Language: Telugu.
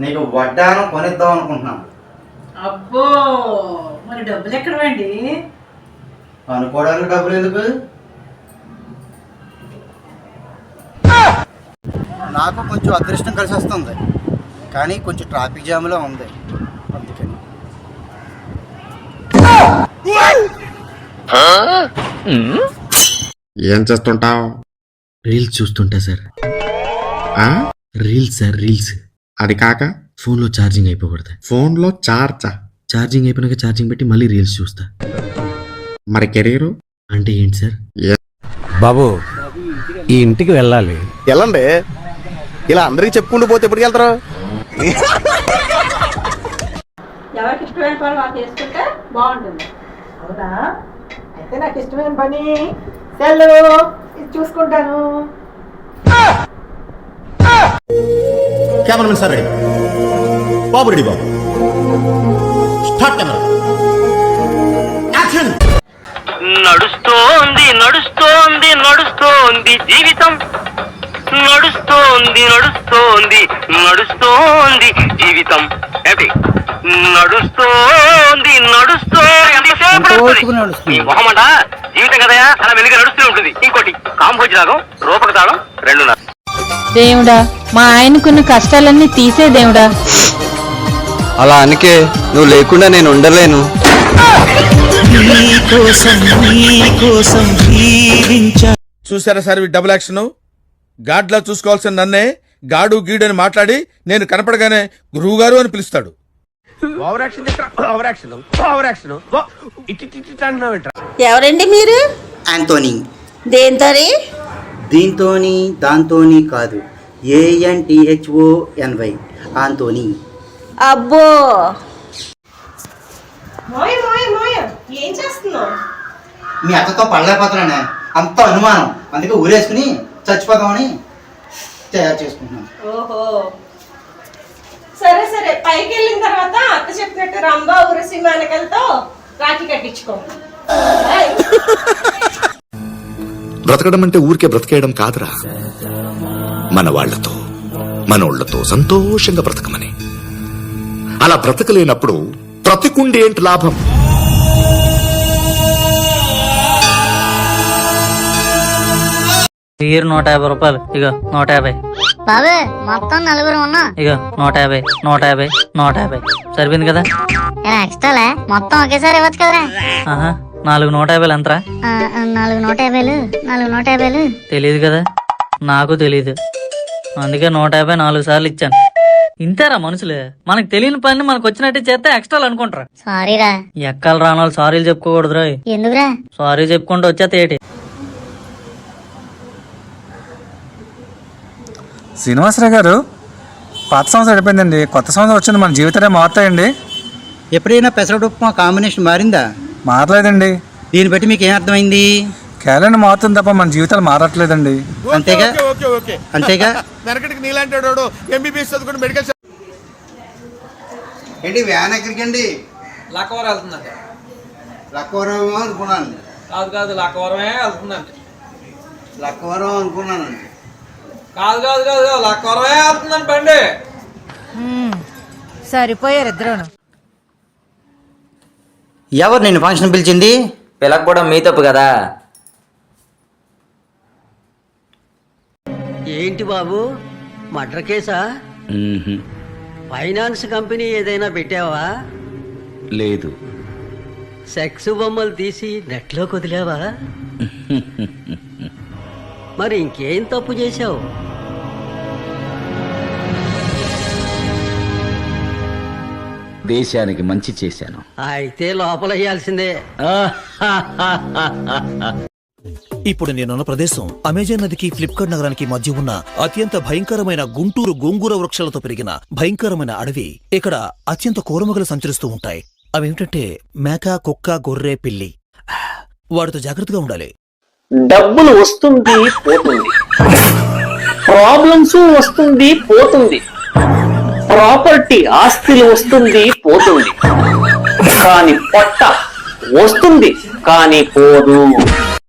నీకు వడ్డానం కొనిద్దాం అనుకుంటున్నాను. అబ్బో, మరి డబ్బులు ఎక్కడవండి? అనుకోవడానికి డబ్బులు ఎందుకు? నాకు కొంచెం అదృష్టం కలిసి వస్తుంది, కానీ కొంచెం ట్రాఫిక్ జామ్లో ఉంది, అందుకని. ఏం చేస్తుంటావు? రీల్స్ చూస్తుంటా సార్. Reels sir, reels. అది కాక ఫోన్లో ఛార్జింగ్ అయిపోకూడదు. ఫోన్లో చార్జా? ఛార్జింగ్ అయిపోయినాక ఛార్జింగ్ పెట్టి మళ్ళీ రీల్స్ చూస్తా. మరి కెరీరు అంటే ఏంటి సార్? బాబు, ఈ ఇంటికి వెళ్ళాలి. వెళ్ళండి, ఇలా అందరికి చెప్పుకుంటూ పోతే ఎప్పటికి వెళ్తారు? ఎవరికి ఇష్టమైన పని వాళ్ళు చేసుకుంటే బాగుంటుంది. అవునా? అయితే నాకు ఇష్టమైన పని సెల్లు చూసుకుంటాను. కెమెరామెన్ సార్ రెడీ, బాబు రెడీ, బాబు స్టార్ట్ కెమెరా యాక్షన్. నడుస్తోంది నడుస్తోంది నడుస్తోంది జీవితం, నడుస్తోంది నడుస్తోంది నడుస్తోంది జీవితం. ఏంటి నడుస్తోంది నడుస్తోంది మొహమాట జీవితం కదయా, అలా వెనుక నడుస్తూ ఉంటుంది. ఇంకోటి కాంభోజి రాగం, రూపక తాళం, 2:30. దేవుడా, మా ఆయనకున్న కష్టాలన్నీ తీసే దేవుడా. అలా అనకే, నువ్వు లేకుండా నేను ఉండలేను. చూసారా సార్ ఈ డబుల్ యాక్షన్? గాడ్లా చూసుకోవాల్సిన నన్నే గాడు గీడు అని మాట్లాడి నేను కనపడగానే గురువు గారు అని పిలుస్తాడు. ఎవరండి మీరు? యాంటోనీ. దేంతోని? దీంతోని దాంతోని కాదు, ANTHONY, ఆంటోనీ. అబ్బో, ఏం చేస్తున్నావు? మీ అత్తతో పడలేకపోతున్నానే, అంత అనుమానం, అందుకే ఊరేసుకుని చచ్చిపోదామని తయారు చేసుకుంటున్నాను. ఓహో, సరే సరే, పైకి వెళ్ళిన తర్వాత అత్త చెప్పినట్టు రంభా ఊరసి మేనకలతో రాఖీ కట్టించుకో. బ్రతకడం అంటే ఊరికే బ్రతికేయడం కాదురా, మన వాళ్లతో మనోళ్లతో సంతోషంగా బ్రతకమని. అలా బ్రతకలేనప్పుడు బ్రతికుండి ఏంటి లాభం? తీరు 150 రూపాయలు. ఇక 150. బాబే మొత్తం 4 ఉన్నా. ఇక 150 150 150 సరిపోయింది కదా? ఎక్స్ట్రాలే, మొత్తం ఒకేసారి ఇవ్వచ్చు కదరా. 4 150 ఎంతరా? 4 150. 4 150. తెలియదు కదా? నాకు తెలీదు, అందుకే 150 4 సార్లు ఇచ్చాను. ఇంతేరా మనుషులు, మనకు తెలియని పని మనకు వచ్చినట్టే చేస్తే ఎక్స్ట్రాలు అనుకుంటారా. సారీరా. ఎక్కాలు రాని వాళ్ళు సారీలు చెప్పుకోకూడదు రా. ఎందుకురా? సారీ చెప్పుకుంటూ వచ్చేస్తే ఏంటి? శ్రీనివాసరావు గారు, పాత సంవత్సరం అయిపోయిందండి, కొత్త సంవత్సరం వచ్చింది, మన జీవితాలే మారుతాయండి. ఎప్పుడైనా పెసరట్టు ఉప్మా కాంబినేషన్ మారిందా? మారలేదండి. దీన్ని బట్టి మీకు ఏమర్థమైంది? క్యాలెండర్ మారుతుంది తప్ప మన జీవితాలు మారట్లేదండి. అంతేగా? అంతేగా? వెనకటికి నీలాంటి MBBS చదువుకుని మెడికల్ ఏంటి వ్యాన్ ఎక్కడికండి? లక్కవరం వెళ్తుందండి. లక్కవరం అనుకున్నాను. కాదు కాదు, లక్కవరమే వెళ్తుందండి. లక్కవరం అనుకున్నానండి. కాదు కాదు కాదు, లక్కవరమే వెళ్తుందండి బండి. సరిపోయారు ఇద్దరును. ఎవరు నేను ఫంక్షన్ పిలిచింది? పిలకపోవడం మీ తప్పు కదా. ఏంటి బాబు, మర్డర్ కేసా? ఫైనాన్స్ కంపెనీ ఏదైనా పెట్టావా? లేదు. సెక్స్ బొమ్మలు తీసి నెట్లో వదిలేవా? మరి ఇంకేం తప్పు చేశావు? దేశానికి మంచి చేశాను. అయితే లోపల వేయాల్సిందే. ఇప్పుడు నేనున్న ప్రదేశం అమెజాన్ నదికి ఫ్లిప్కార్ట్ నగరానికి మధ్య ఉన్న అత్యంత భయంకరమైన గుంటూరు గోంగూర వృక్షాలతో పెరిగిన భయంకరమైన అడవి. ఇక్కడ అత్యంత కోరమగలు సంచరిస్తూ ఉంటాయి. అవేమిటంటే మేక, కుక్క, గొర్రె, పిల్లి. వాటితో జాగ్రత్తగా ఉండాలి. డబ్బులు వస్తుంది పోతుంది, ప్రాబ్లమ్స్ వస్తుంది పోతుంది, ప్రాపర్టీ ఆస్తులు వస్తుంది పోతుంది, కానీ పొట్ట వస్తుంది కానీ పోదు.